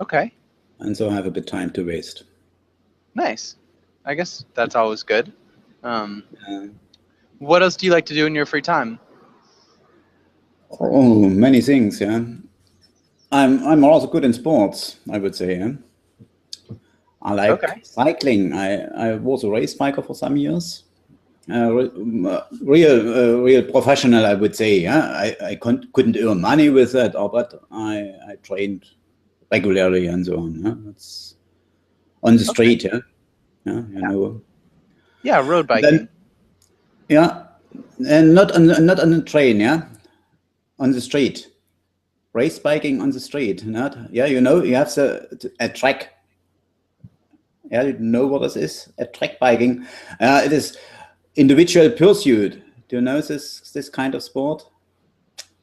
Okay. And so I have a bit time to waste. Nice. I guess that's always good. Um, Uh, what else do you like to do in your free time? oh, many things, yeah. I'm also good in sports, I would say. Yeah? I like Okay. cycling. I was a race biker for some years. Real professional, I would say. Yeah, I couldn't earn money with that, but I trained regularly and so on. Yeah? It's on the Okay. street. Yeah, yeah, you Yeah. know. Yeah, road Then biking. yeah, and not on the train. Yeah, on the street. Race biking on the street. Not yeah, you know, you have a track. Yeah, you know what this is? A track biking. It is individual pursuit. Do you know this kind of sport?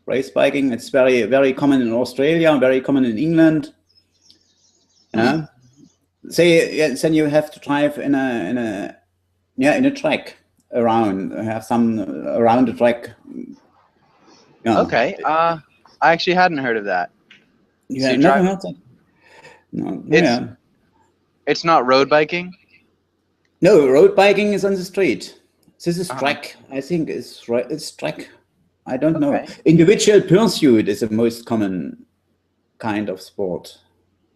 Race biking. It's very common in Australia, very common in England. Hmm. Yeah. Say yeah, then you have to drive in a track around. Have some around the track. Yeah. Okay. I actually hadn't heard of that. You So have you never drive. heard that? No. No. It's Yeah. it's not road biking. No. Road biking is on the street. This is Uh-huh. track. I think it's right. It's track. I don't know. Okay. Individual pursuit is the most common kind of sport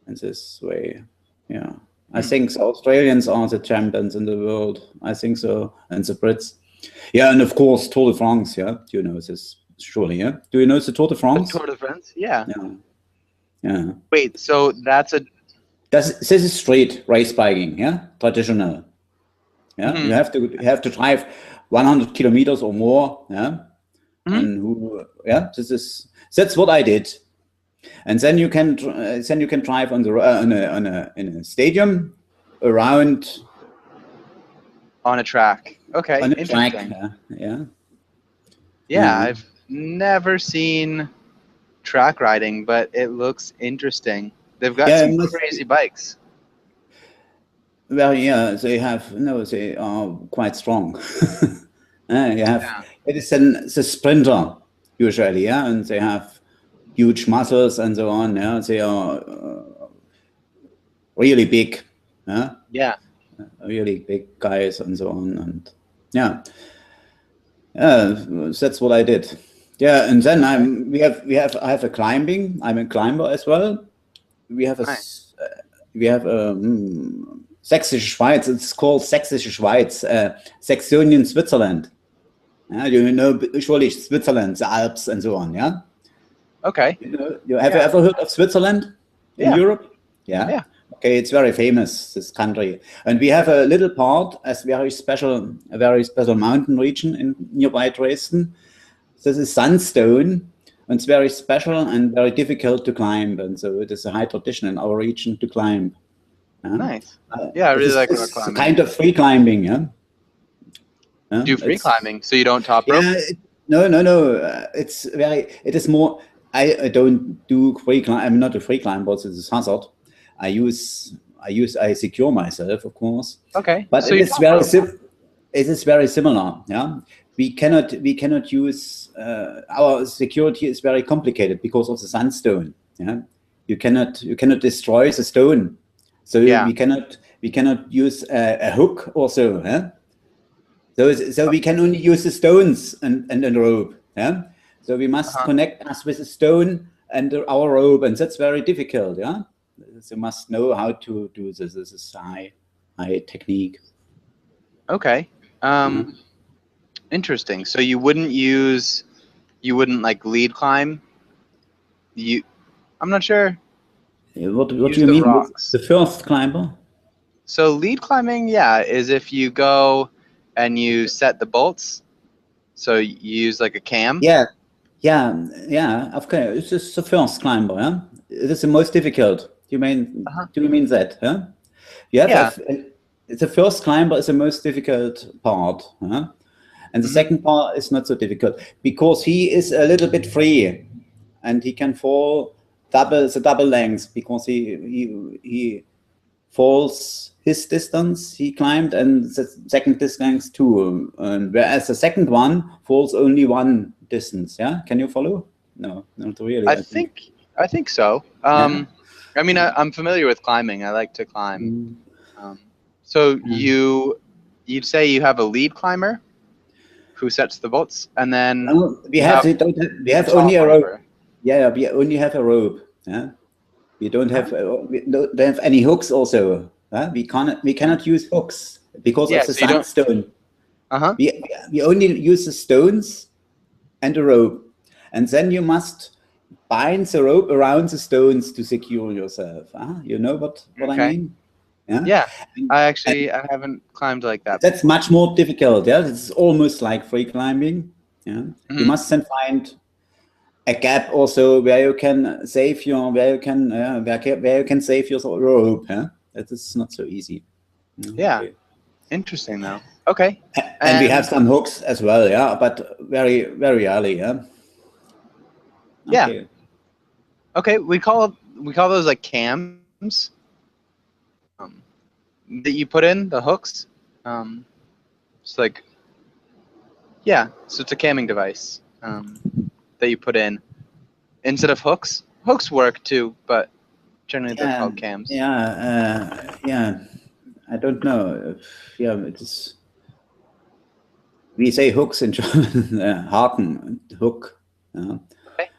in this way. Yeah. I Hmm. think the Australians are the champions in the world. I think so. And the Brits. Yeah. And of course, Tour de France. Yeah. Do you know this? Surely. Yeah. Do you know the Tour de The France? Tour de France. Yeah. Yeah. Yeah. Wait. So that's a. This is street race biking. Yeah. Traditional. Yeah. Hmm. You have to drive 100 kilometers or more. Yeah. Hmm. And that's what I did. And then you can drive on the in a stadium around On a track. Okay. on a track. Interesting. Yeah, Yeah, yeah, I've never seen track riding, but it looks interesting. They've got yeah. some crazy bikes. Well, yeah. They are quite strong. You have Yeah. it is a sprinter usually, yeah, and they have huge muscles and so on. Yeah, they are really big. Yeah, Yeah. really big guys and so on, and yeah. Yeah, that's what I did. Yeah, and then Okay. I have a climbing. I'm a climber as well. We have Nice. Sächsische Schweiz. It's called Sächsische Schweiz, Saxonian Switzerland. Yeah, you know, usually Switzerland, the Alps and so on. Yeah, Okay. you have Yeah. ever heard of Switzerland in Yeah. Europe? Yeah. Yeah. Okay, it's very famous, this country, and we have a little part as a very special mountain region in nearby Dresden. This is sandstone, and it's very special and very difficult to climb, and so it is a high tradition in our region to climb. Yeah? Nice. Yeah, I really like rock It's a climbing. kind of free climbing. Yeah. Yeah, Do free it's climbing, so you don't top rope. yeah. No. It's very. It is more. I don't do free climb. I'm not a free climber. It's a hazard. I secure myself, of course, Okay. but So you top rope. it is very similar. Yeah, we cannot use our security is very complicated because of the sandstone. Yeah, you cannot destroy the stone, so Yeah. we cannot use a hook or so. Yeah? So we can only use the stones and a rope. Yeah, so we must Uh-huh. connect us with a stone and our rope, and that's very difficult. Yeah, so you must know how to do this. This is high technique. Okay. Yeah. Interesting. So you wouldn't like lead climb. I'm not sure. What do Use you the mean with rocks. the first climber? So lead climbing, yeah, is if you go and you set the bolts. So you use like a cam. Yeah, yeah. Okay, it's just the first climber. Yeah, it is the most difficult. Uh-huh. Do you mean that? Yeah, you have Yeah. the first climber is the most difficult part. Yeah? And the Mhm. second part is not so difficult because he is a little bit free, and he can fall double length because he falls his distance he climbed and the second distance too. And whereas the second one falls only one distance. Yeah, can you follow? No, not really. I think so. Yeah. I mean, I'm familiar with climbing. I like to climb. So you'd say you have a lead climber who sets the bolts, and then we have only a rope. climber. Yeah, we only have a rope. Yeah, we don't have any hooks. Also, we cannot use hooks because of the sandstone. We only use the stones and a rope, and then you must bind the rope around the stones to secure yourself. You know what I mean? Yeah. I haven't climbed like that. That's much more difficult. Yeah, it's almost like free climbing. Yeah, you must then find a gap also where you can save your where you can save your rope. Yeah, that is not so easy. Yeah, okay. Interesting though. Okay, and we have some hooks as well. Yeah, but very early. Yeah. Okay. Okay, we call those like cams. That you put in the hooks. It's like, yeah, so it's a camming device that you put in instead of hooks. Hooks work too, but generally they're called cams. Yeah. I don't know. Yeah, it is. We say hooks in German. Haken, hook. Okay.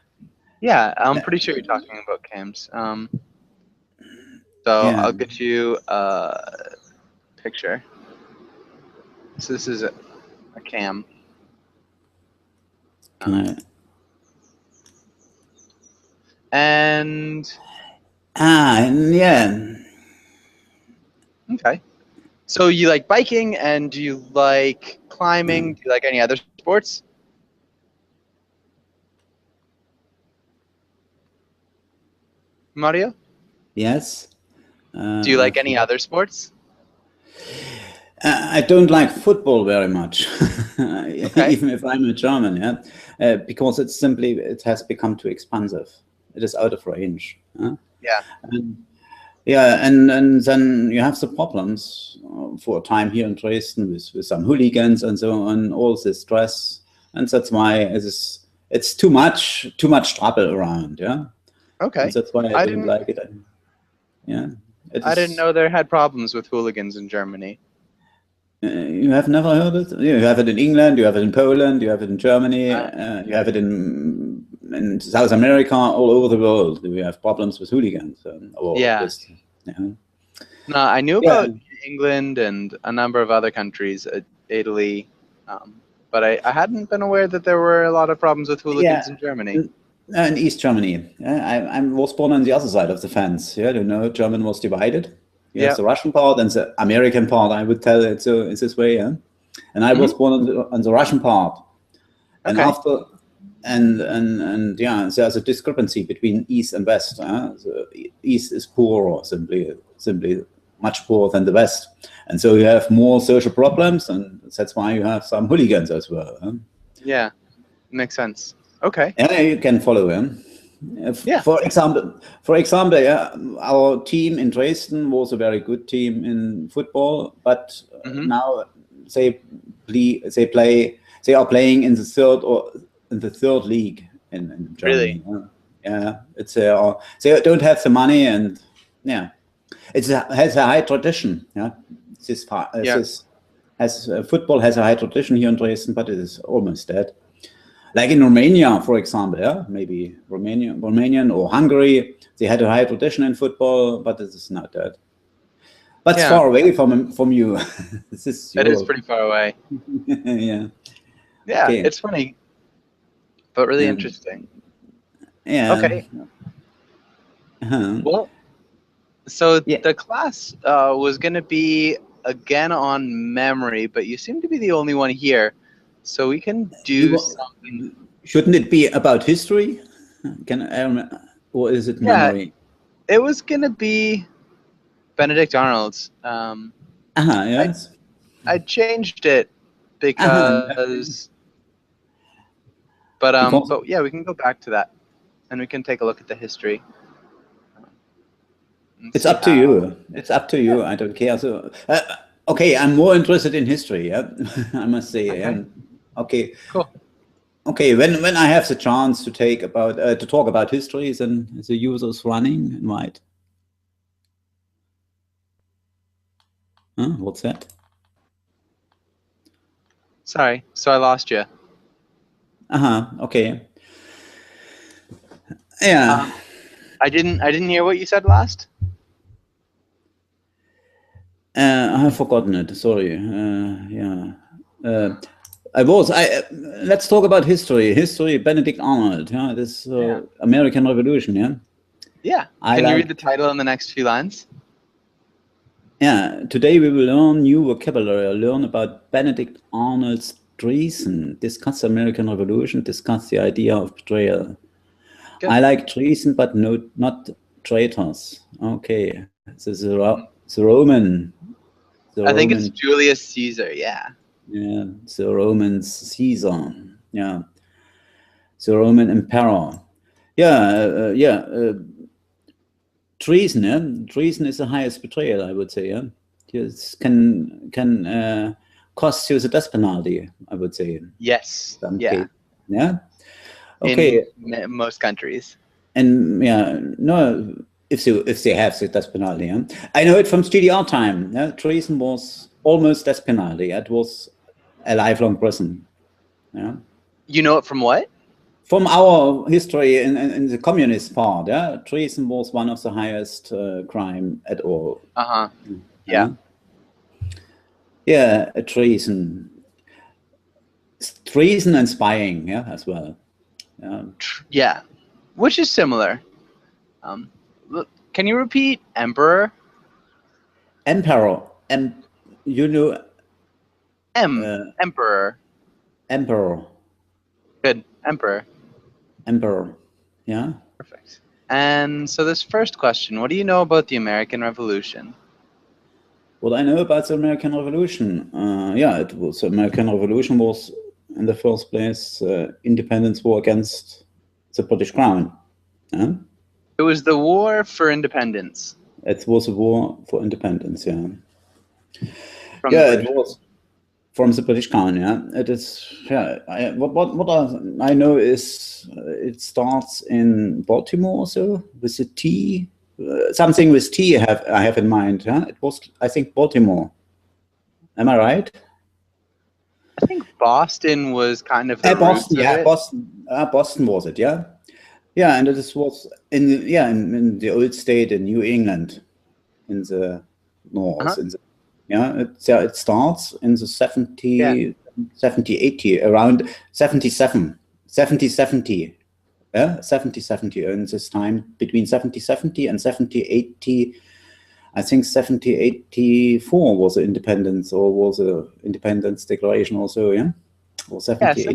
Yeah, I'm pretty sure you're talking about cams. So I'll get you a picture. So this is a cam. And yeah. Okay. So you like biking and do you like climbing? Do you like any other sports? Mario? Yes. Do you like any other sports? I don't like football very much, even if I'm a German, because it has become too expensive. It is out of range. And then you have the problems for a time here in Dresden with some hooligans and so on, all this stress, and that's why it's too much trouble around. Yeah. Okay. And that's why I don't like it. Yeah. I didn't know there had problems with hooligans in Germany. You have never heard it? You have it in England, you have it in Poland, you have it in Germany, you have it in South America, all over the world. We have problems with hooligans. No, I knew about England and a number of other countries, Italy, but I hadn't been aware that there were a lot of problems with hooligans in Germany. In East Germany. I was born on the other side of the fence. Yeah, you know, Germany was divided. You have the Russian part and the American part. I would tell it so in this way. Yeah, and I was born on the Russian part. And after there's a discrepancy between East and West. The East is poorer, simply much poorer than the West, and so you have more social problems, and that's why you have some hooligans as well. Yeah, makes sense. Okay. Yeah, you can follow him. For example, our team in Dresden was a very good team in football, but now they are playing in the third league in Germany. Really? Yeah, it's they don't have the money, and it has a high tradition. Yeah, football has a high tradition here in Dresden, but it is almost dead. Like in Romania, for example, maybe Romanian or Hungary, they had a high tradition in football, but it is not that. But it's far away from you. It is pretty far away. Yeah. Yeah, it's funny, but really interesting. Yeah. Okay. Well, so the class was going to be again on memory, but you seem to be the only one here. So we can do something. Shouldn't it be about history? Or is it memory? It was gonna be Benedict Arnold's. Yes. I changed it because, but yeah, we can go back to that, and we can take a look at the history. It's up to you. It's up to you. I don't care. So, okay, I'm more interested in history. Yeah, I must say. Okay. Cool. Okay, when I have the chance to talk about history, then the user's running, invite. Huh? What's that? Sorry, so I lost you. Okay. Yeah. I didn't hear what you said last. I have forgotten it. Sorry. Yeah. Let's talk about history. History. Benedict Arnold. Yeah. This Yeah. American Revolution. Yeah. Yeah. Can you read the title in the next few lines? Yeah. Today we will learn new vocabulary. Learn about Benedict Arnold's treason. Discuss American Revolution. Discuss the idea of betrayal. Good. I like treason, but not traitors. Okay. So the Roman. I think it's Julius Caesar. Yeah. Yeah, the Roman Caesar. Yeah, the Roman emperor. Yeah, treason. Yeah, treason is the highest betrayal, I would say. Yeah, it can cost you the death penalty, I would say. Yes. Yeah. Case. Yeah. Okay. In most countries. And yeah, no, if they have the death penalty. Yeah? I know it from GDR time. Yeah? Treason was almost death penalty. It was a lifelong prison. Yeah. You know it from what? From our history in the communist part. Yeah, treason was one of the highest crime at all. Yeah. Yeah, treason. Treason and spying. Yeah, as well. Yeah, which is similar. Can you repeat emperor? Emperor. You know. Emperor. Emperor. Good. Emperor. Emperor. Yeah. Perfect. And so this first question, what do you know about the American Revolution? What I know about the American Revolution, yeah, the American Revolution was in the first place independence war against the British Crown. Yeah? It was the War for Independence. It was a war for independence. Yeah. It was from the British Crown. Yeah, it is. Yeah, what I know is it starts in Baltimore, so with a T. Something with T I have in mind. Yeah? It was, I think, Baltimore. Am I right? I think Boston was kind of the Boston. roots of it. Boston was it? Yeah, yeah, and this was in the old state in New England, in the north. It starts in the 70, 80, around 77, 70. Yeah, 70, in this time between 70 and 70-80, I think 70-84 was the independence, or was a independence declaration also, yeah? Or 78.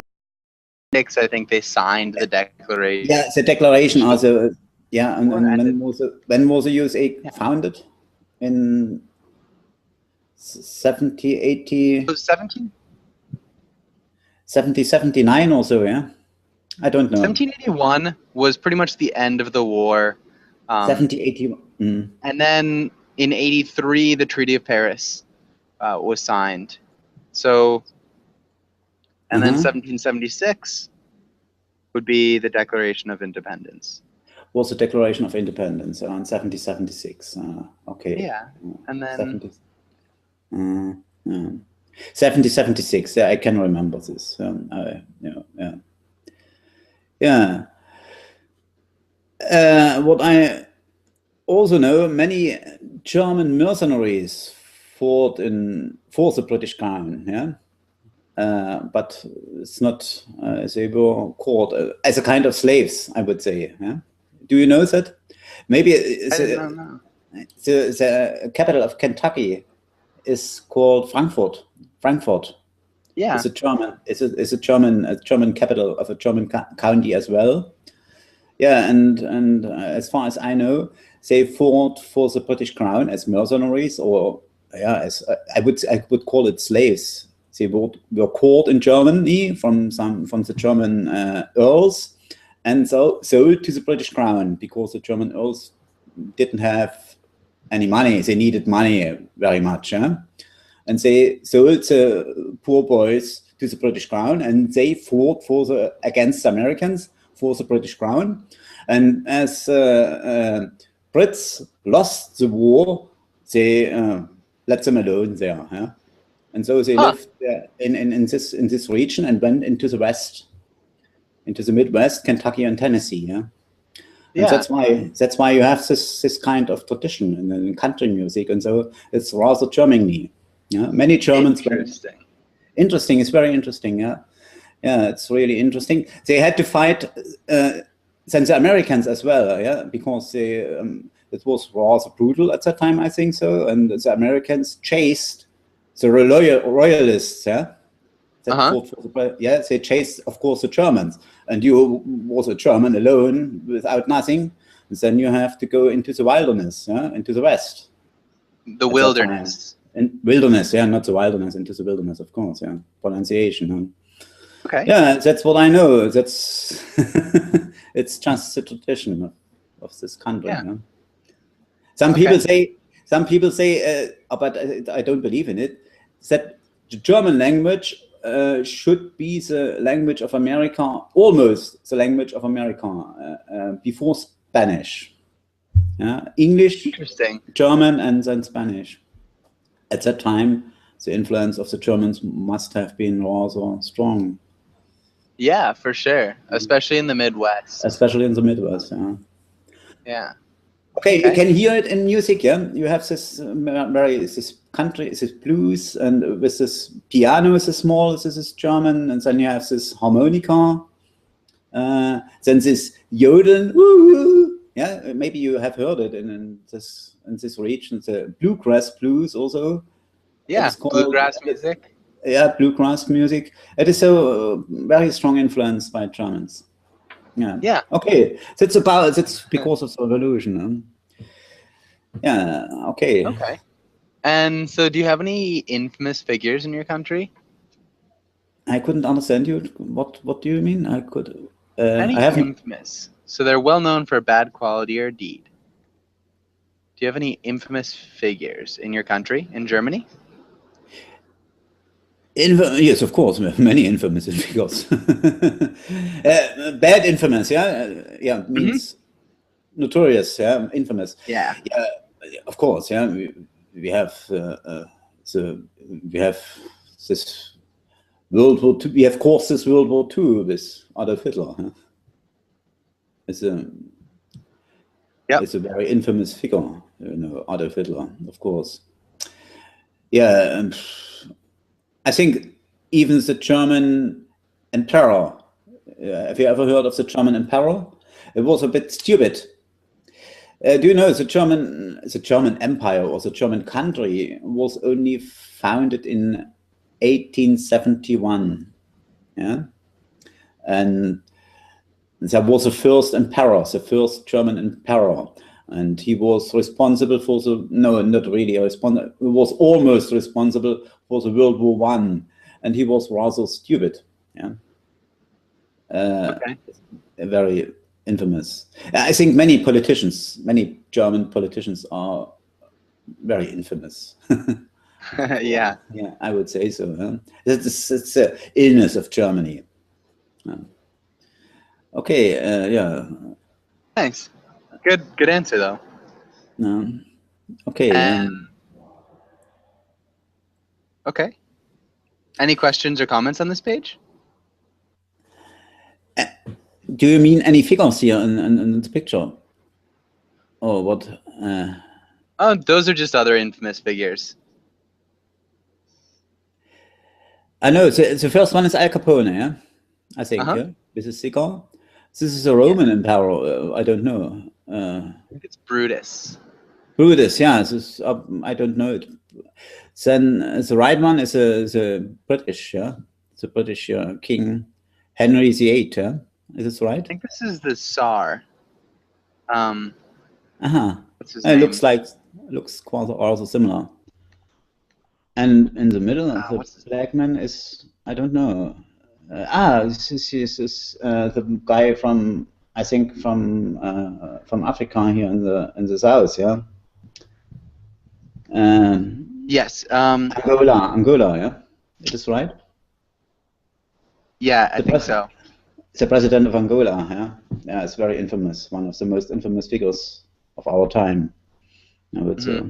I think they signed the declaration. Yeah, the declaration also, yeah, and when was the USA founded? In 70-80? 70-79 or so, yeah? I don't know. 1781 was pretty much the end of the war. 70-81. And then in 83, the Treaty of Paris was signed. So, and then 1776 would be the Declaration of Independence. Was the Declaration of Independence around 70-76? Okay. Yeah, and then 70-76. Yeah, I can remember this. Yeah. What I also know, many German mercenaries fought for the British Crown. Yeah. But it's not. They were caught as a kind of slaves, I would say. Yeah. Do you know that? Maybe the capital of Kentucky is called Frankfurt. Yeah. It's a German capital of a German county as well. Yeah, and as far as I know, they fought for the British Crown as mercenaries, or as I would call it slaves. They were caught in Germany from the German earls, and so sold to the British Crown, because the German earls didn't have any money. They needed money very much, and they sold the poor boys to the British Crown, and they fought against the Americans for the British Crown. And as Brits lost the war, they let them alone there. Yeah? And so they lived in this region and went into the West, into the Midwest, Kentucky and Tennessee. Yeah. And that's why you have this kind of tradition in country music, and so it's rather Germany. Yeah, many Germans. Interesting. It's very interesting. Yeah, it's really interesting. They had to fight then the Americans as well. Yeah, because it was rather brutal at that time, I think so, and the Americans chased the royalists. Yeah. They chased, of course, the Germans, and you was a German alone without nothing. And then you have to go into the wilderness, into the West. The wilderness. Wilderness, not the wilderness, into the wilderness, of course, pronunciation. Okay. Yeah, that's what I know. That's it's just the tradition of this country. Yeah. Some people say, but I don't believe in it, that the German language should be the language of America, almost the language of America, before Spanish. English, German, and then Spanish. At that time, the influence of the Germans must have been rather strong. Yeah, for sure, especially in the Midwest. Yeah. Okay, you can hear it in music, You have this this country, this blues, and with this piano, this small, this is German, and then you have this harmonica, then this yodeln, woo, maybe you have heard it in this region, the bluegrass blues also. Yeah, bluegrass music. Yeah, bluegrass music. It is so very strong influence by Germans. Yeah. Okay. That's because of the revolution. Yeah. Okay. Okay. And so, do you have any infamous figures in your country? I couldn't understand you. What do you mean? I could. Infamous. So they're well known for bad quality or deed. Do you have any infamous figures in your country, in Germany? Yes, of course, many infamous figures. Bad infamous, means notorious, infamous. Yeah, of course, we have this World War II. We have caused this World War II with Adolf Hitler. It's a very infamous figure, Adolf Hitler, of course. Yeah. I think even the German emperor, have you ever heard of the German emperor? It was a bit stupid. Do you know the German empire or the German country was only founded in 1871? Yeah, and there was the first emperor, the first German emperor. And he was responsible for he was almost responsible for the World War I, and he was rather stupid. Very infamous. I think many German politicians are very infamous. Yeah, I would say so. It's the illness of Germany. Okay. Thanks. Good answer though. No. Okay. Okay. Any questions or comments on this page? Do you mean any figures here in the picture? Or what? Oh, those are just other infamous figures. I know. The first one is Al Capone, I think. This is cigar. This is a Roman emperor. I don't know. I think it's Brutus. Brutus, this is, I don't know it. Then the right one is the British, the British King Henry VIII. Is this right? I think this is the Tsar. What's his name? It looks quite also similar. And in the middle, the black man is, I don't know. This is the guy from, I think, from Africa here in the south, Yes. Angola, Is this right? Yeah, I think so. The president of Angola, yeah, it's very infamous. One of the most infamous figures of our time, I would say.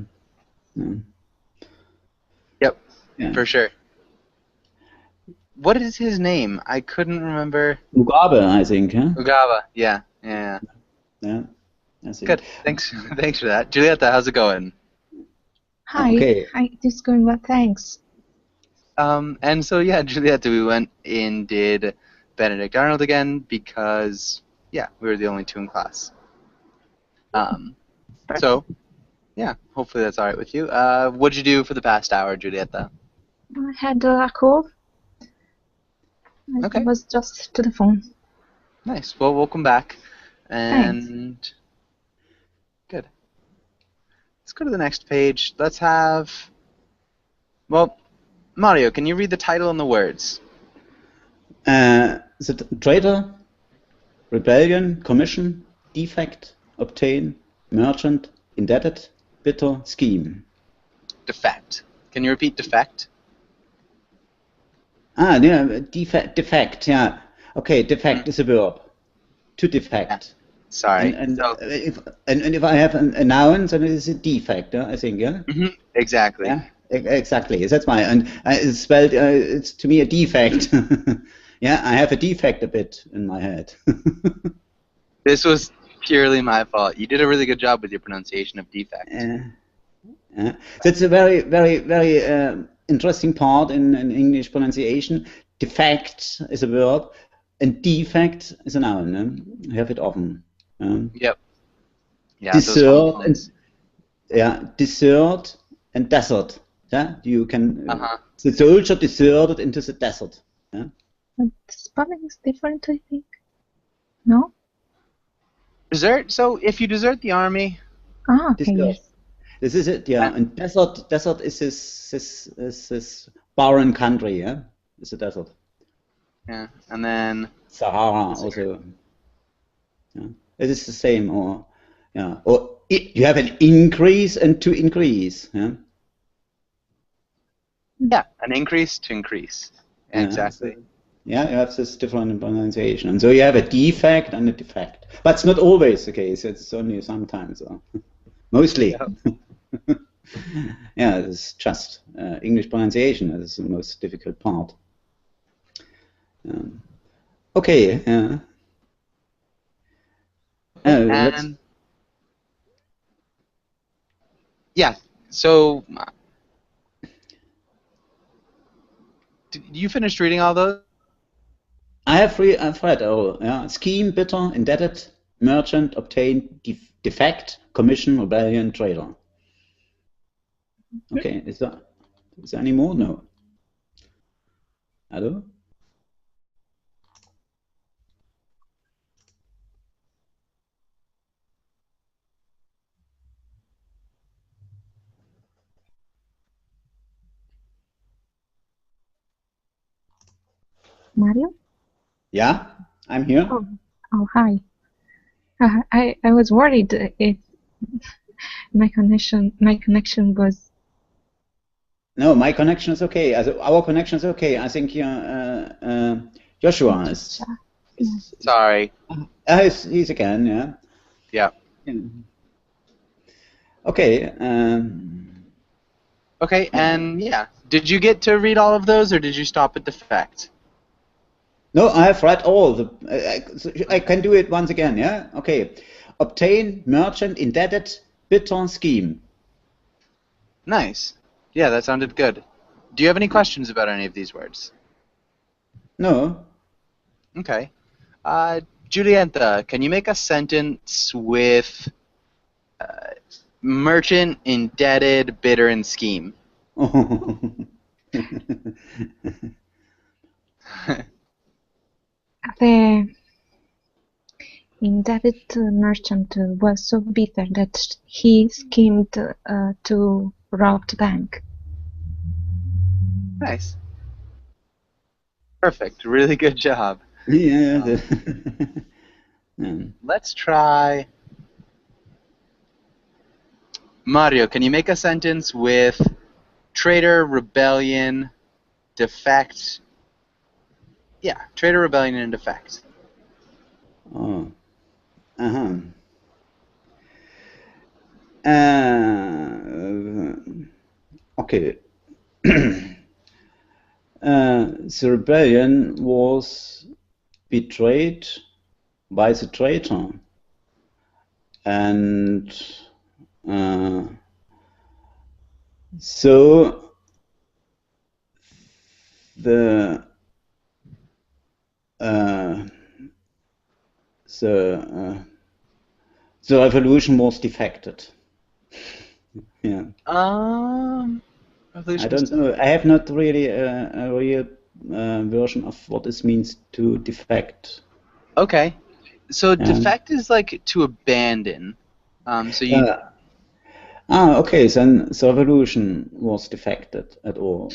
Yeah. for sure. What is his name? I couldn't remember. Mugabe, I think. Huh? Mugabe. Yeah. Yeah. Yeah. I think. Good. Thanks. Thanks for that, Julieta. How's it going? Hi. Okay. Hi, it's going well, thanks. And so yeah, Julieta, we went and did Benedict Arnold again because yeah, we were the only two in class. So yeah, hopefully that's all right with you. What'd you do for the past hour, Julieta? I had a call. Okay. It was just to the phone. Nice. Well, welcome back. And good. Let's go to the next page. Let's have. Well, Mario, can you read the title and the words? The traitor, rebellion, commission, defect, obtain, merchant, indebted, bitter, scheme. Defect. Can you repeat defect? Yeah, defect, yeah. Okay, defect is a verb. To defect. Sorry. And if I have a noun, then it is a defect, I think, yeah? Mm-hmm. Exactly. Yeah, exactly. That's my, and it's spelled, it's to me a defect. Yeah, I have a defect a bit in my head. This was purely my fault. You did a really good job with your pronunciation of defect. Yeah. That's a very, very, very interesting part in English pronunciation. Defect is a verb, and defect is a noun. You have it often. Yep. Yeah. Desert desert and desert. Yeah, you can. The soldier deserted into the desert. Yeah. But the spelling is different, I think. No? Desert. So if you desert the army. Ah, okay. Desert. Yes. This is it. Yeah, and desert is this barren country. Yeah, it's a desert. Yeah, and then Sahara also. Yeah, it is the same. Or yeah, or you have an increase and to increase. Yeah. Yeah, an increase to increase. Yeah, Exactly. so, yeah, you have this different pronunciation, and so you have a defect and a defect. But it's not always the case. It's only sometimes. Mostly. Yep. Yeah, it's just English pronunciation is the most difficult part. Okay. And yeah, so you finished reading all those? I've read all. Yeah, scheme, bitter, indebted, merchant, obtain, defect, commission, rebellion, traitor. Okay, is there any more? No. Hello? Mario? Yeah, I'm here. Oh, hi. I was worried if my connection was. No, my connection is okay. Our connection is okay. I think Joshua is. Sorry. He's again. Yeah. Yeah. Okay. Okay, and yeah, did you get to read all of those, or did you stop at defect? No, I have read all. I can do it once again. Yeah. Okay. Obtain, merchant, indebted, bitter, scheme. Nice. Yeah, that sounded good. Do you have any questions about any of these words? No. Okay. Julieta, can you make a sentence with merchant, indebted, bitter, and scheme? The indebted merchant was so bitter that he schemed to rob the bank. Nice. Perfect. Really good job. Yeah. Let's try. Mario, can you make a sentence with traitor, rebellion, defect? Yeah, traitor, rebellion, and defect. Oh. Okay. the rebellion was betrayed by the traitor, and so the revolution was defected. Yeah. I don't know. I have not really a real version of what this means to defect. Okay, so defect is like to abandon. So you. Okay. Then the revolution was defected at all.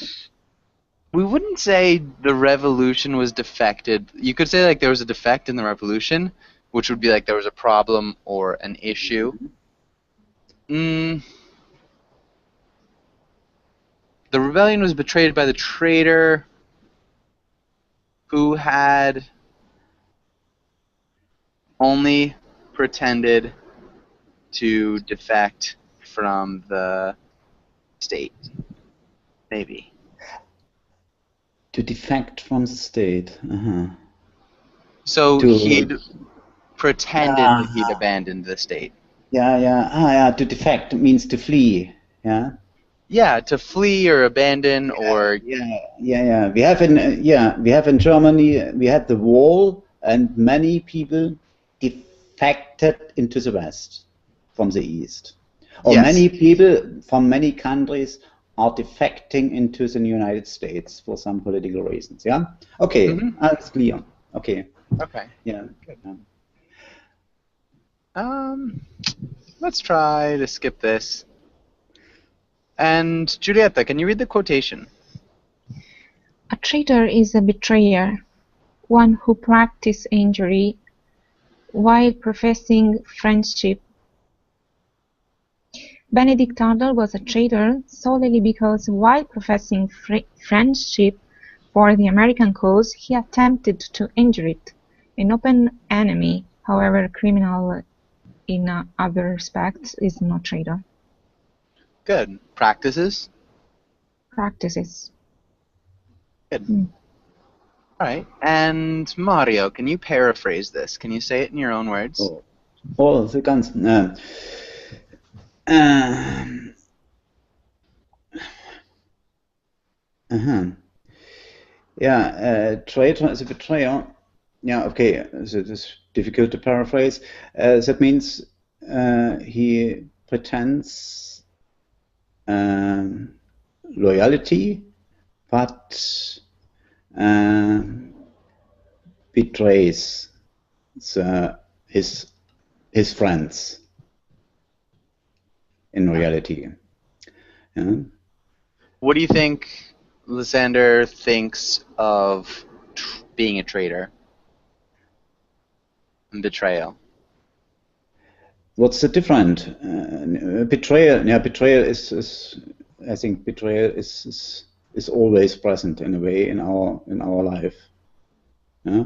We wouldn't say the revolution was defected. You could say like there was a defect in the revolution, which would be like there was a problem or an issue. The rebellion was betrayed by the traitor who had only pretended to defect from the state. Maybe. To defect from the state. So he'd pretended that he'd abandoned the state. Yeah. To defect means to flee. Yeah. Yeah, to flee or abandon or. Yeah. We have in Germany. We had the wall, and many people defected into the west from the east, or many people from many countries are defecting into the United States for some political reasons. Yeah. Okay. That's clear. Okay. Okay. Yeah. Good. Let's try to skip this. And Giulietta, can you read the quotation? A traitor is a betrayer, one who practices injury while professing friendship. Benedict Arnold was a traitor solely because while professing friendship for the American cause, he attempted to injure it. An open enemy, however criminal in other respects, is not traitor. Good. Practices? Practices. Good. All right. And Mario, can you paraphrase this? Can you say it in your own words? The guns. Traitor is a betrayer. Yeah, okay. So it's difficult to paraphrase. That means he pretends loyalty, but betrays his friends in reality. Yeah. What do you think Lysander thinks of being a traitor and betrayal? What's the difference? Betrayal. Yeah, betrayal is. I think betrayal is always present in a way in our life. Yeah.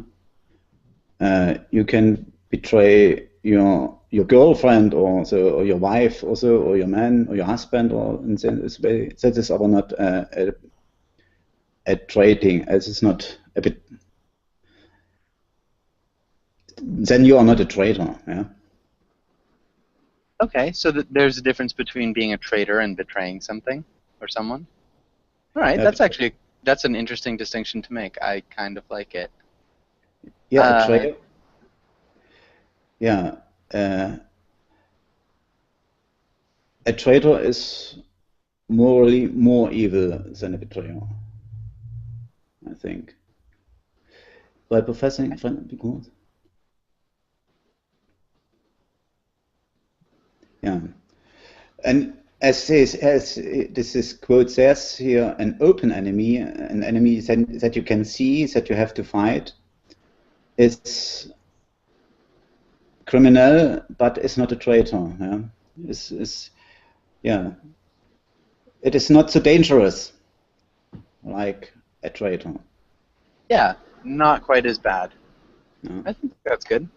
You can betray your girlfriend or your wife also, or your man or your husband, or in this way. That is aber not a trading. It is not a bit. Then you are not a traitor. Yeah. Okay, so there's a difference between being a traitor and betraying something or someone. All right, that's an interesting distinction to make. I kind of like it. Yeah, a traitor. Yeah, a traitor is morally more evil than a betrayer, I think. By professing because. Yeah, and as this quote says here, an open enemy, an enemy that you can see, that you have to fight, is criminal, but is not a traitor. Yeah, it is not so dangerous like a traitor. Yeah, not quite as bad. No. I think that's good.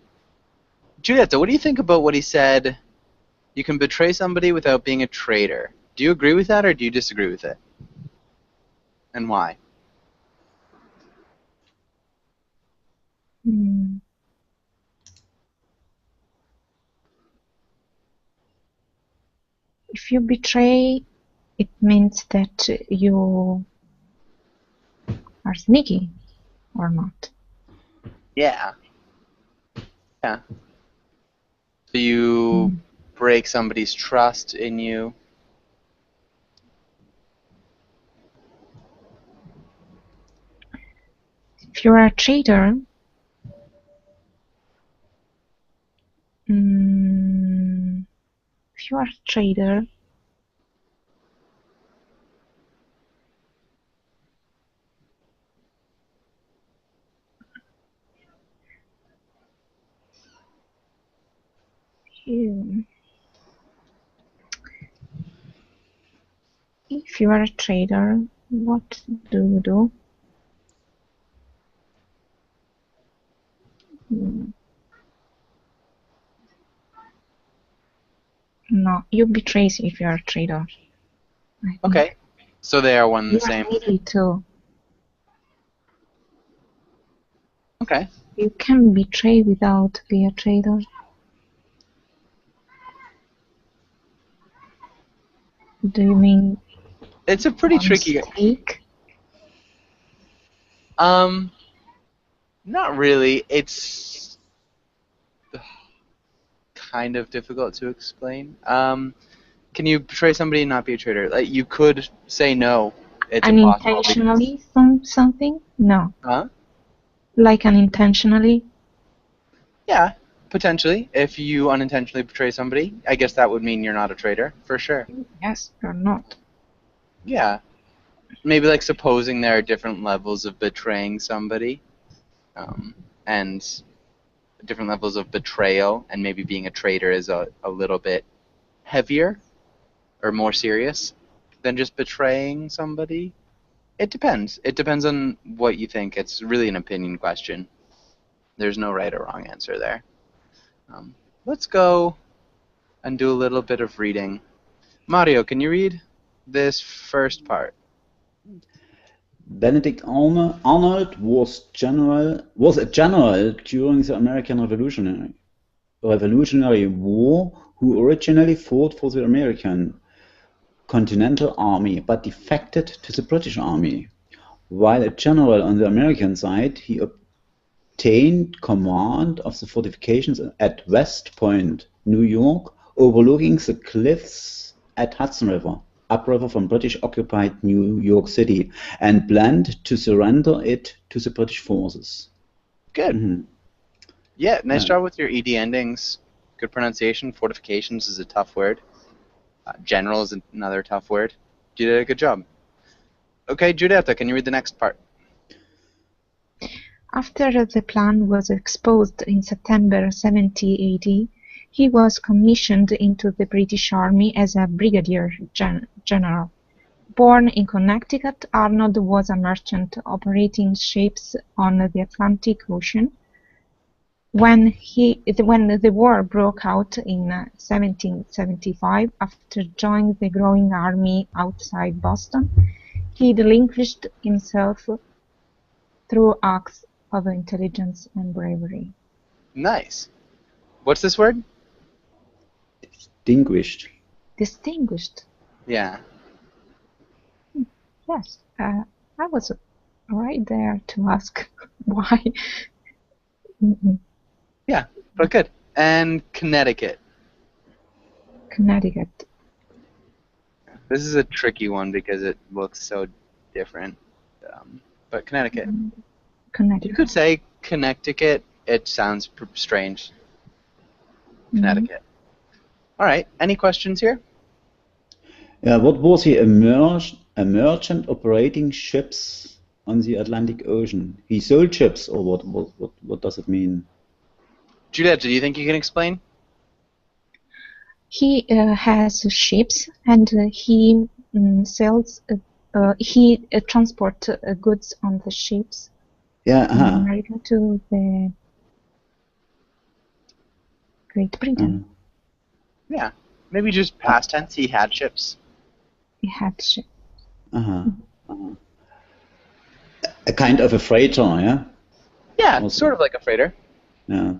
Giulietta, what do you think about what he said? You can betray somebody without being a traitor. Do you agree with that, or do you disagree with it? And why? Mm. If you betray, it means that you are sneaky or not. Yeah. Yeah. So you break somebody's trust in you. If you are a traitor, if you are a traitor, if you are a traitor, what do you do? No, you betray if you are a traitor. I think. Okay. So they are one and You the are same. sneaky too. Okay. You can betray without being a traitor. Do you mean It's a pretty a tricky. mistake? Not really. It's kind of difficult to explain. Can you betray somebody and not be a traitor? Like, you could say no. It's impossible. Unintentionally something? No. Huh? Like unintentionally? Yeah, potentially. If you unintentionally betray somebody, I guess that would mean you're not a traitor, for sure. Yes, you're not. Yeah. Maybe like supposing there are different levels of betraying somebody, and different levels of betrayal, and maybe being a traitor is a little bit heavier or more serious than just betraying somebody. It depends. It depends on what you think. It's really an opinion question. There's no right or wrong answer there. Let's go and do a little bit of reading. Mario, can you read this first part? Benedict Arnold was a general during the American Revolutionary War who originally fought for the American Continental Army but defected to the British Army. While a general on the American side, he obtained command of the fortifications at West Point, New York, overlooking the cliffs at Hudson River, upriver from British-occupied New York City, and planned to surrender it to the British forces. Good. Mhm. Yeah, nice job with your ED endings. Good pronunciation. Fortifications is a tough word. General is another tough word. You did a good job. Okay, Giulietta, can you read the next part? After the plan was exposed in September 1780, he was commissioned into the British Army as a brigadier general. Born in Connecticut, Arnold was a merchant operating ships on the Atlantic Ocean. When the war broke out in 1775, after joining the growing army outside Boston, he relinquished himself through acts of intelligence and bravery. Nice. What's this word? Distinguished. Distinguished. Yeah. Yes, I was right there to ask why. Yeah, but good. And Connecticut. Connecticut. This is a tricky one because it looks so different. But Connecticut. You Connecticut. could say Connecticut. It sounds strange. Connecticut. All right. Any questions here? Yeah, what was he, a merchant operating ships on the Atlantic Ocean? He sold ships, or what does it mean? Juliette, do you think you can explain? He has ships and he sells. He transports goods on the ships Yeah, from America to the Great Britain. Yeah, maybe just past tense. He had ships. He had ships. A kind of a freighter, yeah? Yeah, Also. sort of like a freighter. Yeah.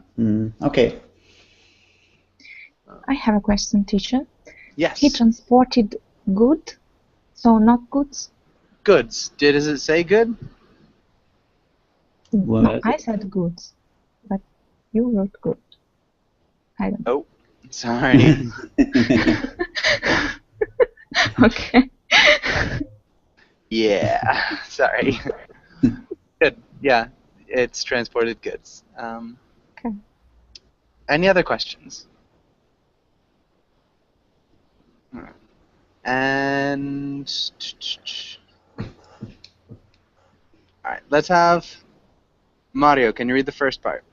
Okay. I have a question, teacher. Yes. He transported good, so not goods? Goods. Does it say good? Well, No, I said goods, but you wrote good. I don't know. Oh, sorry. Okay. Yeah, sorry. Good. Yeah, it's transported goods. Okay. Any other questions? And all right, let's have Mario. Can you read the first part?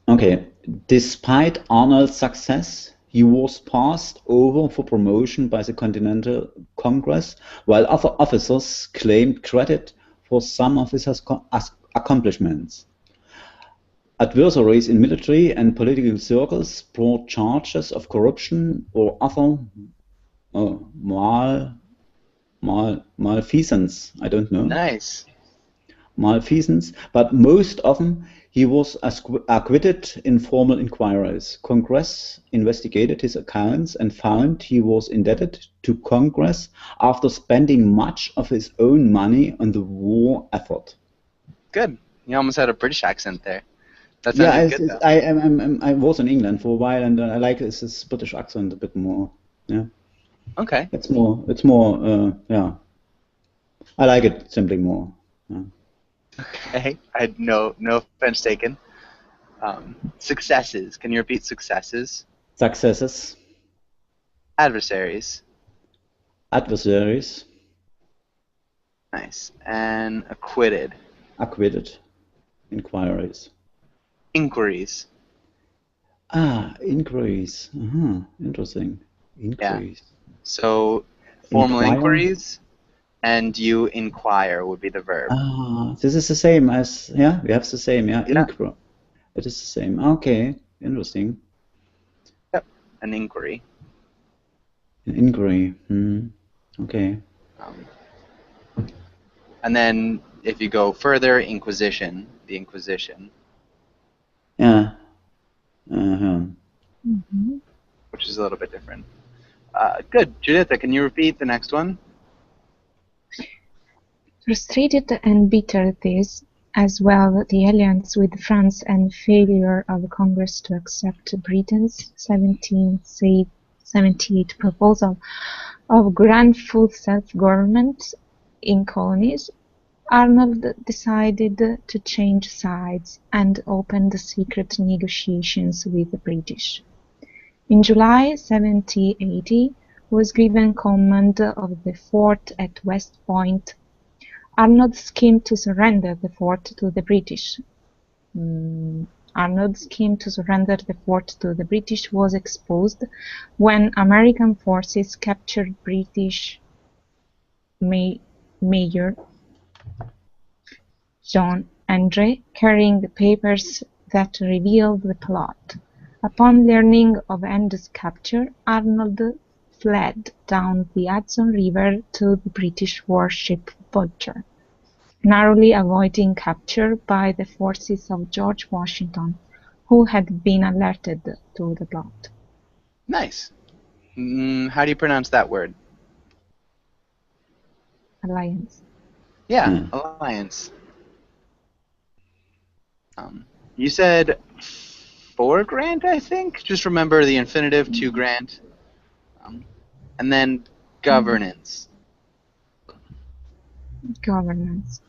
Okay. Despite Arnold's success, he was passed over for promotion by the Continental Congress, while other officers claimed credit for some of his accomplishments. Adversaries in military and political circles brought charges of corruption or other malfeasance. I don't know. Nice. Malfeasance, but most often he was acquitted in formal inquiries. Congress investigated his accounts and found he was indebted to Congress after spending much of his own money on the war effort. Good. You almost had a British accent there. That Yeah, sounded good, though. I was in England for a while, and I like this British accent a bit more. Yeah, Okay. it's more. Yeah, I like it simply more. Yeah. Okay. I had no offense taken. Successes. Can you repeat successes? Successes, Adversaries. adversaries, Nice. And acquitted. acquitted, inquiries. Inquiries. Inquiries. Interesting. Inquiries. So formal Inquire? inquiries and you inquire would be the verb. This is the same as, yeah, we have the same, yeah. Yeah. Inquire. It is the same. Okay, interesting. Yep. An inquiry. An inquiry. Okay. And then if you go further, inquisition. The Inquisition. Yeah. Mhm. Which is a little bit different. Good. Juditha, can you repeat the next one? Frustrated and bitter this, as well the alliance with France and failure of Congress to accept Britain's 1778 proposal of grand full self-government in colonies, Arnold decided to change sides and opened secret negotiations with the British. In July 1780 was given command of the fort at West Point. Arnold's scheme to surrender the fort to the British. Arnold's scheme to surrender the fort to the British was exposed when American forces captured British Major John Andre carrying the papers that revealed the plot. Upon learning of Andre's capture, Arnold fled down the Hudson River to the British warship Vulture, narrowly avoiding capture by the forces of George Washington, who had been alerted to the plot. Nice. How do you pronounce that word? Alliance. Yeah, alliance. You said for Grant, I think. Just remember the infinitive to Grant. And then governance. Governance.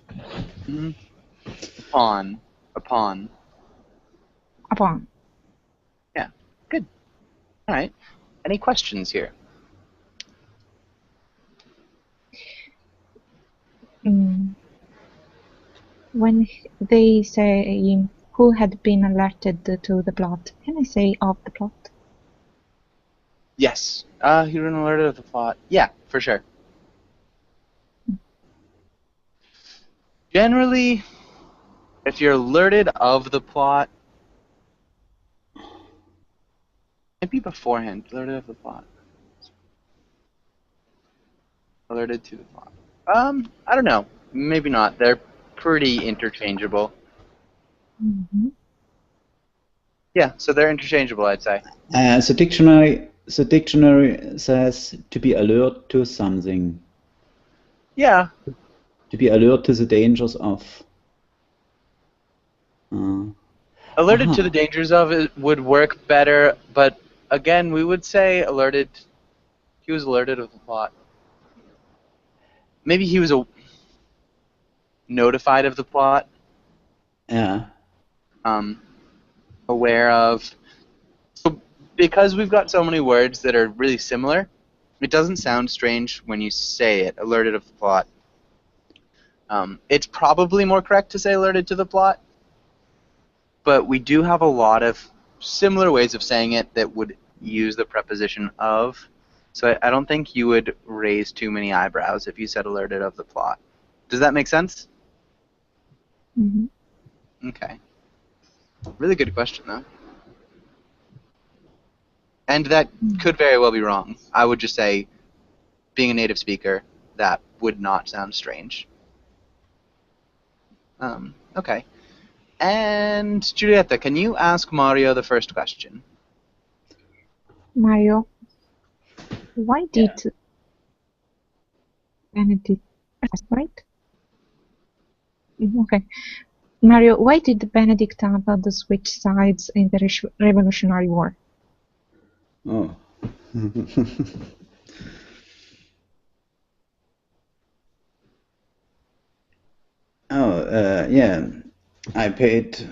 Upon. Upon. Yeah, good. All right. Any questions here? When they say who had been alerted to the plot, can I say of the plot? Yes. You were alerted of the plot. Yeah, for sure. Generally, if you're alerted of the plot, maybe beforehand, alerted of the plot. Alerted to the plot. I don't know. Maybe not. They're pretty interchangeable. Mm-hmm. Yeah, so they're interchangeable, I'd say. The dictionary says to be alert to something. Yeah. To be alert to the dangers of. Alerted to the dangers of it would work better, but again, we would say alerted. He was alerted of the plot. Maybe he was notified of the plot. Yeah. Aware of. So because we've got so many words that are really similar, it doesn't sound strange when you say it. Alerted of the plot. It's probably more correct to say alerted to the plot, but we do have a lot of similar ways of saying it that would use the preposition of. So I don't think you would raise too many eyebrows if you said alerted of the plot. Does that make sense? Mm-hmm. Okay. Really good question, though. And that could very well be wrong. I would just say, being a native speaker, that would not sound strange. Okay. And Giulietta, can you ask Mario the first question? Mario, why did Benedict, right? Okay. Mario, why did Benedict Arnold switch sides in the Revolutionary War? Oh. Yeah. I paid.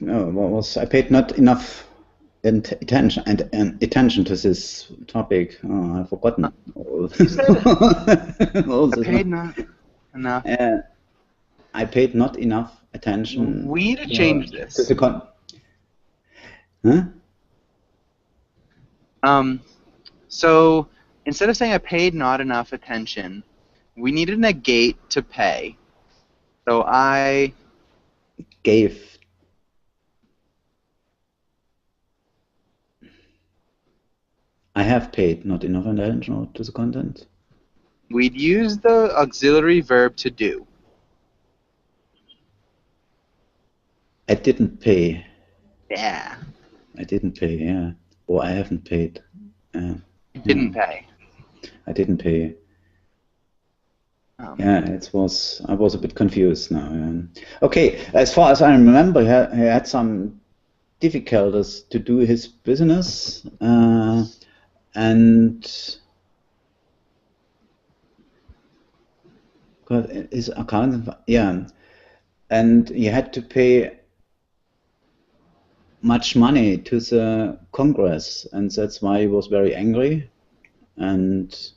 I paid not enough attention to this topic. Oh, I've forgotten. I paid not enough. I paid not enough attention. We need to change this. To the So instead of saying I paid not enough attention, we need to negate to pay. So I gave. I have paid not enough attention to the content. We'd use the auxiliary verb to do. I didn't pay. Yeah. I didn't pay, yeah. Or I haven't paid. Didn't pay. I didn't pay. Yeah, I was a bit confused now. Okay, as far as I remember, he had some difficulties to do his business, and his account, yeah, and he had to pay much money to the Congress, and that's why he was very angry, and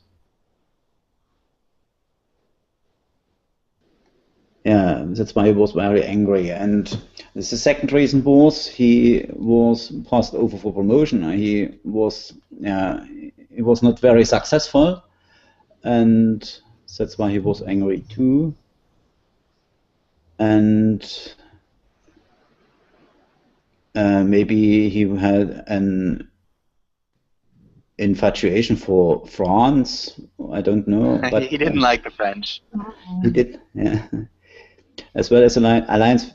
yeah, that's why he was very angry. And the second reason was he was passed over for promotion. He was not very successful, and that's why he was angry too. And maybe he had an infatuation for France. I don't know, but he didn't like the French. He did, yeah. As well as an alliance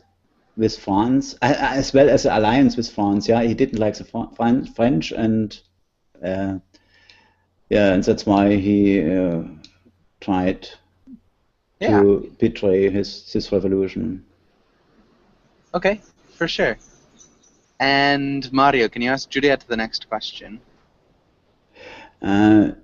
with France, as well as an alliance with France. Yeah, he didn't like the French, and yeah, and that's why he tried to betray his revolution. Okay, for sure. And Mario, can you ask Giulietta the next question? Yeah.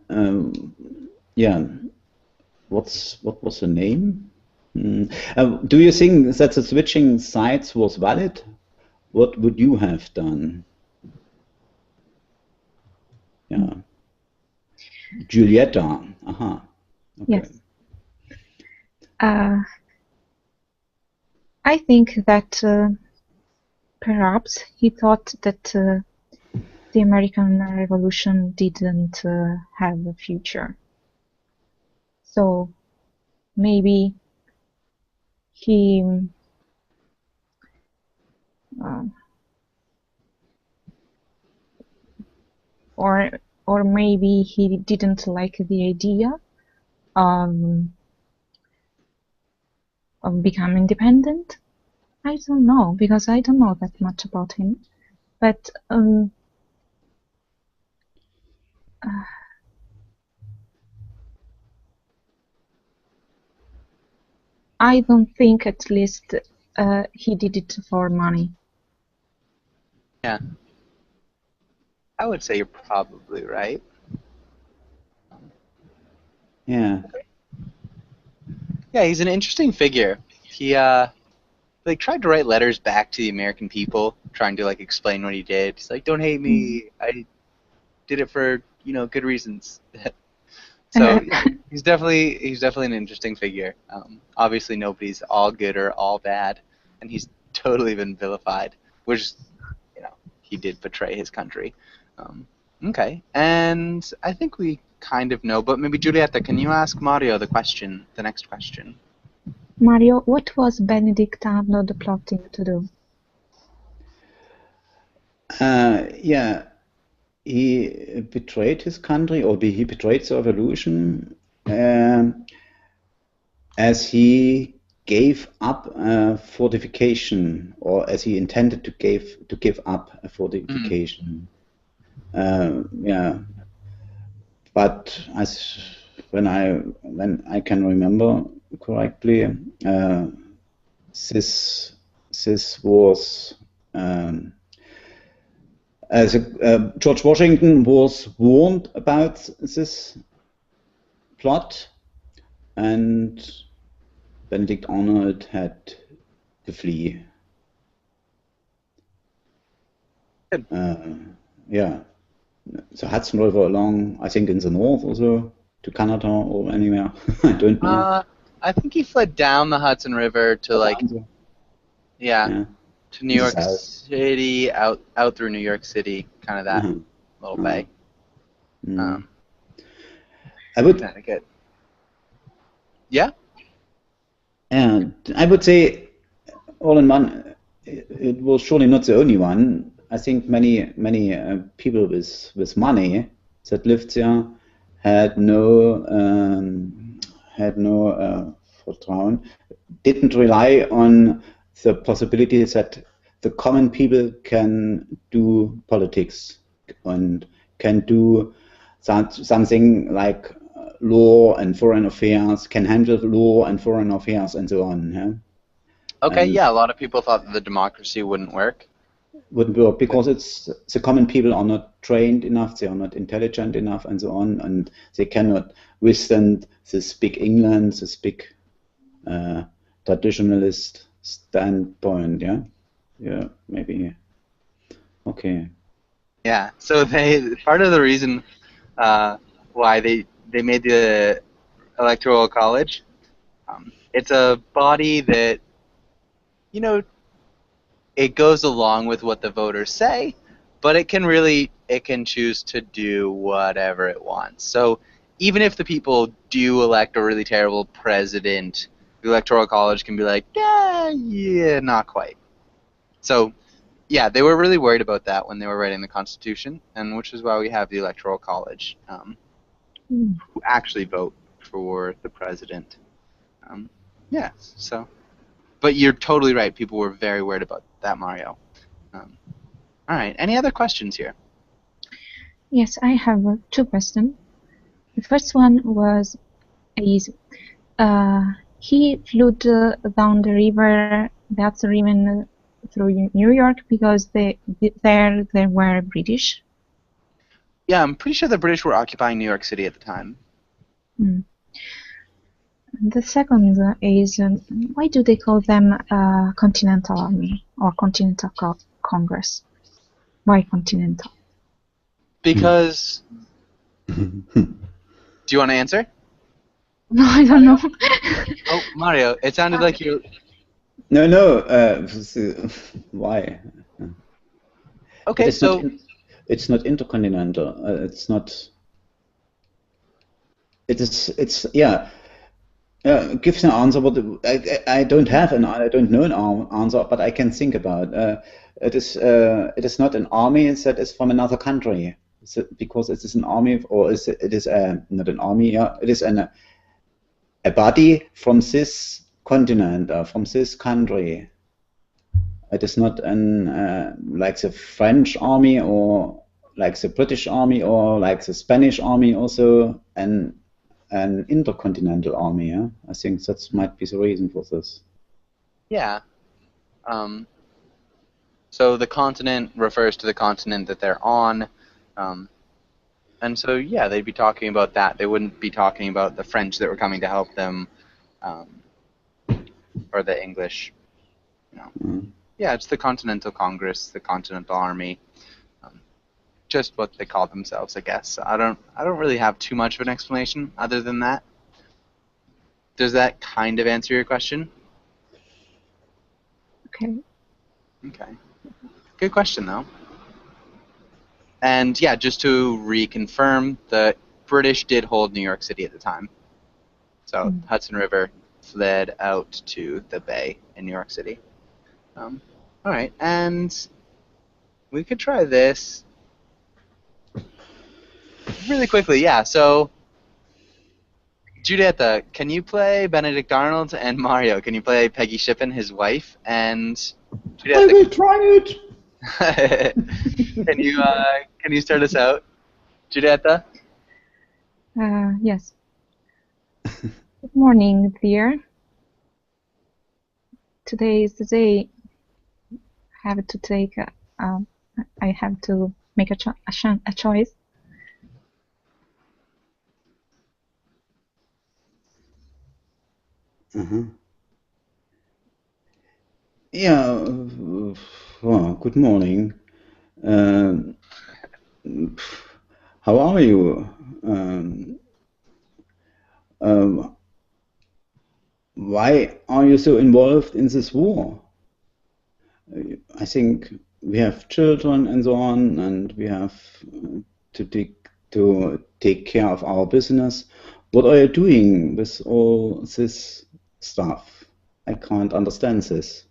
What was the name? Do you think that the switching sides was valid? What would you have done? Yeah. Giulietta. Aha. Okay. Yes. I think that perhaps he thought that the American Revolution didn't have a future. So maybe he or maybe he didn't like the idea become independent? I don't know, because I don't know that much about him. But I don't think, at least, he did it for money. Yeah. I would say you're probably right. Yeah. Yeah, he's an interesting figure. He like tried to write letters back to the American people, trying to like explain what he did. He's like, "Don't hate me. I did it for good reasons." So yeah, he's definitely an interesting figure. Obviously, nobody's all good or all bad, and he's totally been vilified, which he did betray his country. Okay, and I think we kind of know, but maybe Giulietta, can you ask Mario the next question? Mario, what was Benedict Arnold plotting to do? Yeah, he betrayed his country, or he betrayed the revolution, as he gave up fortification, or as he intended to give up a fortification. Yeah, but when I can remember correctly, this was George Washington was warned about this plot, and Benedict Arnold had to flee. Yeah, the Hudson River along, I think in the north also, to Canada or anywhere. I don't know. I think he fled down the Hudson River to Yeah. to New York City, out through New York City, kind of that little bay. I would. Connecticut. Yeah. And I would say, all in one, it was surely not the only one. I think many people with money that lived there had no Vertrauen, didn't rely on the possibility that the common people can do politics and can do something like law and foreign affairs, can handle law and foreign affairs and so on. Yeah? Okay, yeah, a lot of people thought that the democracy wouldn't work. Wouldn't work because the common people are not trained enough, they are not intelligent enough, and so on, and they cannot withstand this big England, this big traditionalist standpoint. Yeah, maybe. Okay. Yeah, so part of the reason why they made the Electoral College, it's a body that it goes along with what the voters say, but it can choose to do whatever it wants. So even if the people do elect a really terrible president, the Electoral College can be like, yeah, not quite. So yeah, they were really worried about that when they were writing the Constitution, and which is why we have the Electoral College, who actually vote for the president. Yeah, so. But you're totally right. People were very worried about that, Mario. All right. Any other questions here? Yes, I have two questions. The first one is he flew down the river, that's the river through New York because they were British. Yeah, I'm pretty sure the British were occupying New York City at the time. The second is why do they call them Continental Army or Continental Congress? Why Continental? Because. Do you want to answer? No, I don't know. Oh, Mario, it sounded like you. No. Why? Okay, it's not intercontinental. It's not. It's yeah. Give an answer. But I don't have I don't know an answer, but I can think about. It is not an army that is from another country, because it is an army, or it is not an army. Yeah, it is a body from this continent, from this country. It is not like the French army or like the British army or like the Spanish army, also an intercontinental army. Yeah? I think that might be the reason for this. Yeah. So the continent refers to the continent that they're on. And so, yeah, they'd be talking about that. They wouldn't be talking about the French that were coming to help them, or the English. Yeah, it's the Continental Congress, the Continental Army. Just what they call themselves, I guess. I don't really have too much of an explanation other than that. Does that kind of answer your question? Okay. Okay. Good question, though. And yeah, just to reconfirm, the British did hold New York City at the time. So Hudson River fled out to the bay in New York City. All right, and we could try this really quickly. Yeah, so Juditha, can you play Benedict Arnold? And Mario, can you play Peggy Shippen, his wife? And Juditha, I will try it. can you start us out, Juditha? Yes. Good morning, dear. Today is the day I have to take. I have to make a choice. Yeah. Well, good morning. How are you? Why are you so involved in this war? I think we have children and so on, and we have to take care of our business. What are you doing with all this stuff? I can't understand this.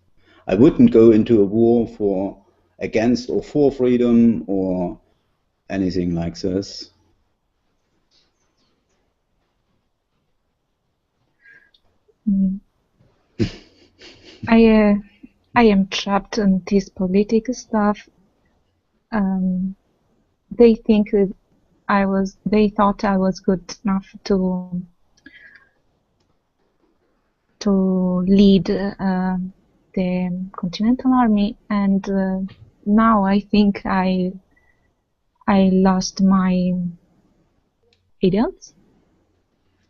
I wouldn't go into a war against or for freedom or anything like this. I am trapped in this political stuff. They think that they thought I was good enough to lead the Continental Army, and now I think I lost my ideals.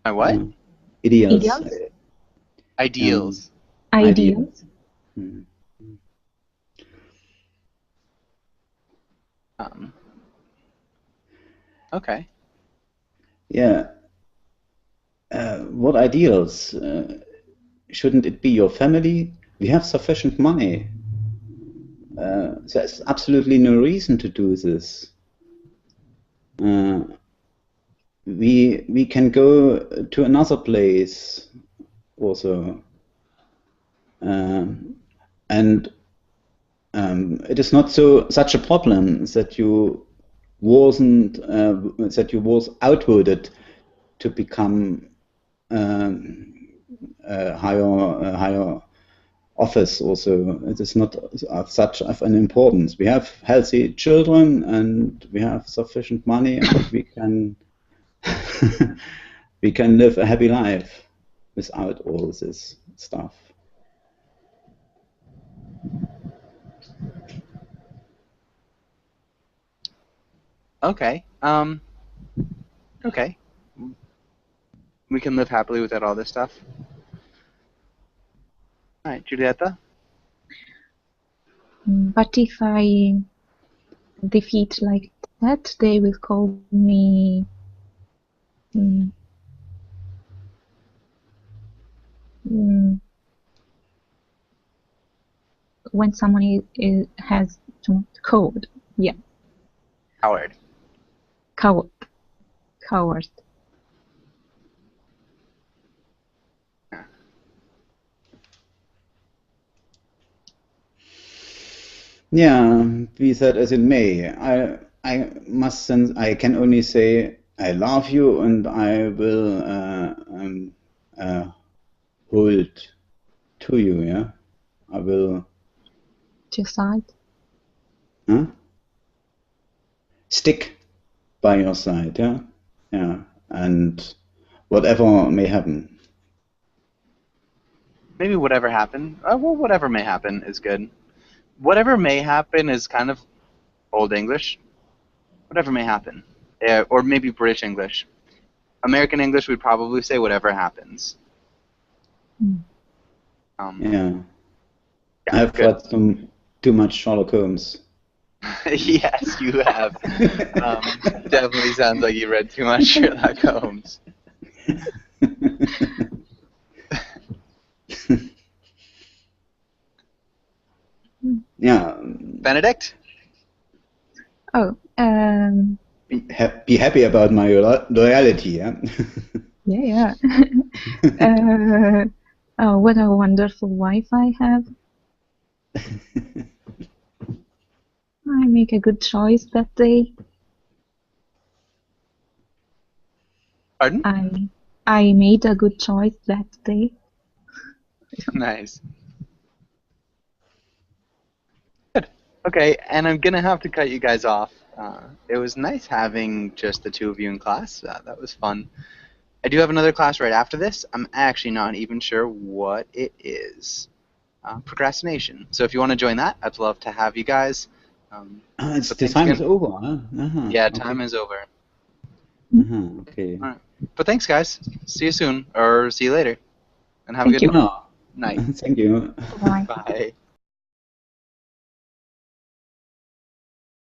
My what? Ideals. Ideals. Ideals. Okay. Yeah. What ideals? Shouldn't it be your family? We have sufficient money. There's absolutely no reason to do this. We can go to another place also, and it is not such a problem that you was outvoted to become a higher office. Also, it is not of such an importance. We have healthy children and we have sufficient money, and we can we can live a happy life without all this stuff. Okay. Okay. We can live happily without all this stuff. All right, Juditha. But if I defeat like that, they will call me when someone has too much code. Yeah. Howard. Coward. Yeah, be that as it may, I can only say I love you, and I will hold to you, yeah? I will To your side. stick by your side, yeah? Yeah, and whatever may happen. Maybe whatever happened. Well, whatever may happen is good. Whatever may happen is kind of Old English. Whatever may happen. Or maybe British English. American English, we'd probably say whatever happens. Mm. Yeah. Yeah, I've good. got too much Sherlock Holmes. Yes, you have. Definitely sounds like you read too much Sherlock Holmes. Yeah. Benedict? Oh, Be happy about my loyalty, yeah? yeah. Oh, what a wonderful wife I have. I make a good choice that day. Pardon? I made a good choice that day. Nice. Good. Okay, and I'm gonna have to cut you guys off. It was nice having just the two of you in class. That was fun. I do have another class right after this. I'm actually not even sure what it is. Procrastination. So if you want to join that, I'd love to have you guys. It's, but the thanks time again. is over, huh? Uh-huh, Yeah, okay. time is over. Okay. All right. But thanks, guys. See you soon, or see you later, and have a Thank good you. night. Thank you. Bye. Bye.